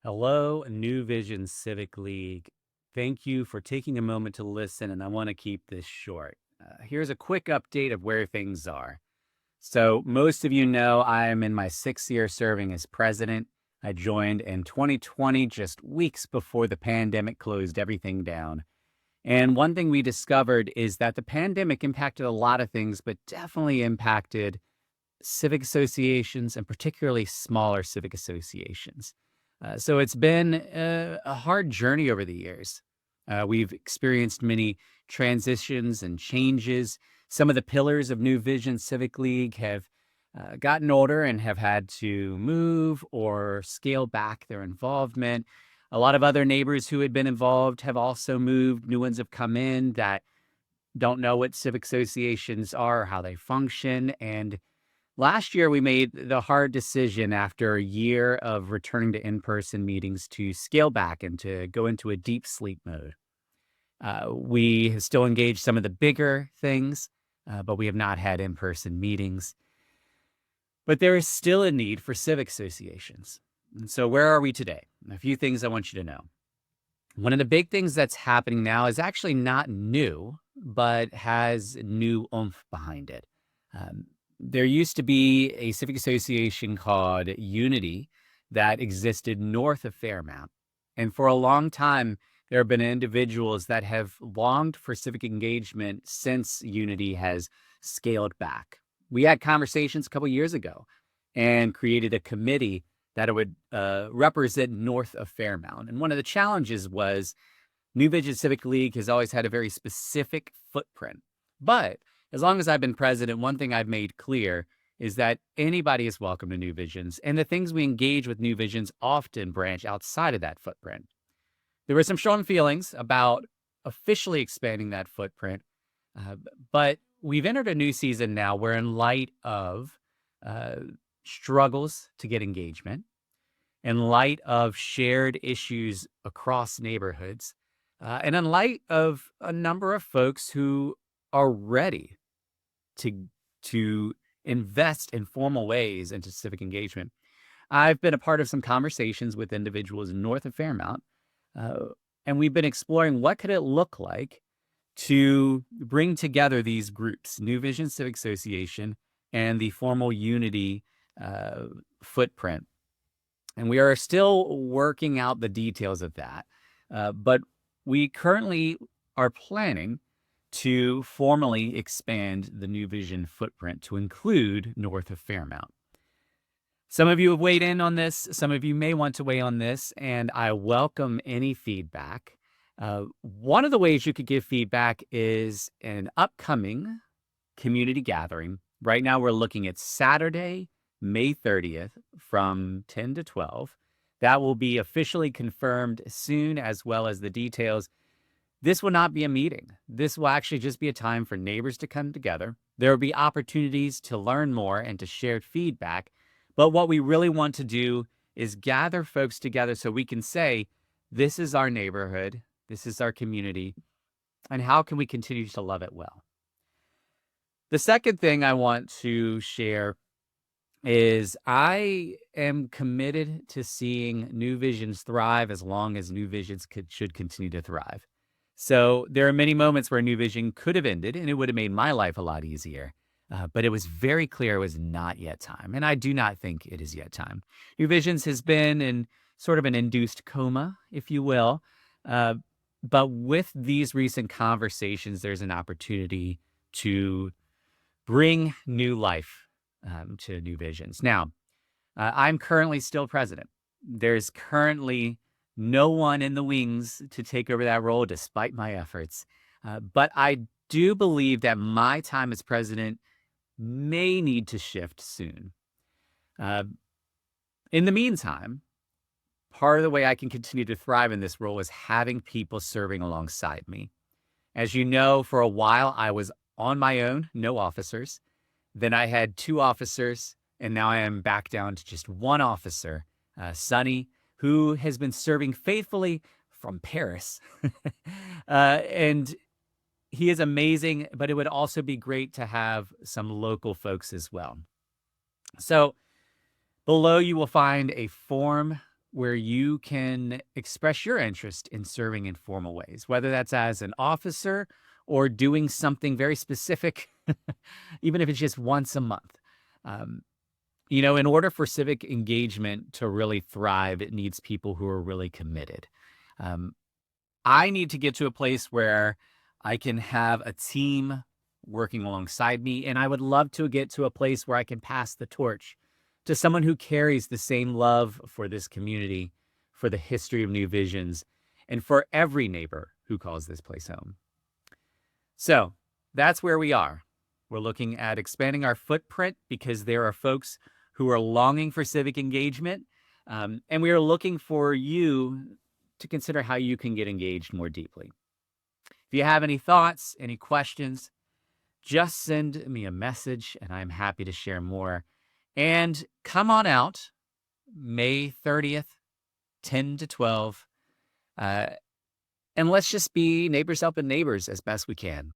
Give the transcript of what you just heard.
Hello, New Visions Civic League. Thank you for taking a moment to listen, and I want to keep this short. Here's a quick update of where things are. So, most of you know I am in my sixth year serving as president. I joined in 2020, just weeks before the pandemic closed everything down. And one thing we discovered is that the pandemic impacted a lot of things, but definitely impacted civic associations and particularly smaller civic associations. So it's been a hard journey over the years. We've experienced many transitions and changes. Some of the pillars of New Vision Civic League have gotten older and have had to move or scale back their involvement. A lot of other neighbors who had been involved have also moved. New ones have come in that don't know what civic associations are or how they function. And last year, we made the hard decision after a year of returning to in-person meetings to scale back and to go into a deep sleep mode. We have still engaged some of the bigger things, but we have not had in-person meetings. But there is still a need for civic associations. And so where are we today? A few things I want you to know. One of the big things that's happening now is actually not new, but has new oomph behind it. There used to be a civic association called Unity that existed north of Fairmount. And for a long time, there have been individuals that have longed for civic engagement since Unity has scaled back. We had conversations a couple years ago and created a committee that would represent north of Fairmount. And one of the challenges was New Vision Civic League has always had a very specific footprint. But as long as I've been president, one thing I've made clear is that anybody is welcome to New Visions, and the things we engage with New Visions often branch outside of that footprint. There were some strong feelings about officially expanding that footprint, but we've entered a new season now where, in light of struggles to get engagement, in light of shared issues across neighborhoods, and in light of a number of folks who are ready to invest in formal ways into civic engagement. I've been a part of some conversations with individuals north of Fairmount, and we've been exploring what could it look like to bring together these groups, New Vision Civic Association and the formal Unity footprint. And we are still working out the details of that, but we currently are planning to formally expand the New Vision footprint to include north of Fairmount. Some of you have weighed in on this. Some of you may want to weigh on this, and I welcome any feedback. One of the ways you could give feedback is an upcoming community gathering. Right now, we're looking at Saturday, May 30th from 10 to 12. That will be officially confirmed soon, as well as the details. This will not be a meeting. This will actually just be a time for neighbors to come together. There will be opportunities to learn more and to share feedback. But what we really want to do is gather folks together so we can say, this is our neighborhood, this is our community, and how can we continue to love it well? The second thing I want to share is I am committed to seeing New Visions thrive as long as New Visions should continue to thrive. So there are many moments where New Vision could have ended and it would have made my life a lot easier. But it was very clear it was not yet time. And I do not think it is yet time. New Visions has been in sort of an induced coma, if you will. But with these recent conversations, there's an opportunity to bring new life to New Visions. Now, I'm currently still president. There's currently no one in the wings to take over that role, despite my efforts. But I do believe that my time as president may need to shift soon. In the meantime, part of the way I can continue to thrive in this role is having people serving alongside me. As you know, for a while, I was on my own, no officers. Then I had 2 officers, and now I am back down to just 1 officer, Sonny, who has been serving faithfully from Paris. And he is amazing, but it would also be great to have some local folks as well. So below you will find a form where you can express your interest in serving in formal ways, whether that's as an officer or doing something very specific, even if it's just once a month. Um, in order for civic engagement to really thrive, it needs people who are really committed. Um, I need to get to a place where I can have a team working alongside me, and I would love to get to a place where I can pass the torch to someone who carries the same love for this community, for the history of New Visions, and for every neighbor who calls this place home. So that's where we are. We're looking at expanding our footprint because there are folks who are longing for civic engagement, and we are looking for you to consider how you can get engaged more deeply. If you have any thoughts, any questions, just send me a message and I'm happy to share more. And come on out May 30th, 10 to 12, and let's just be neighbors helping neighbors as best we can.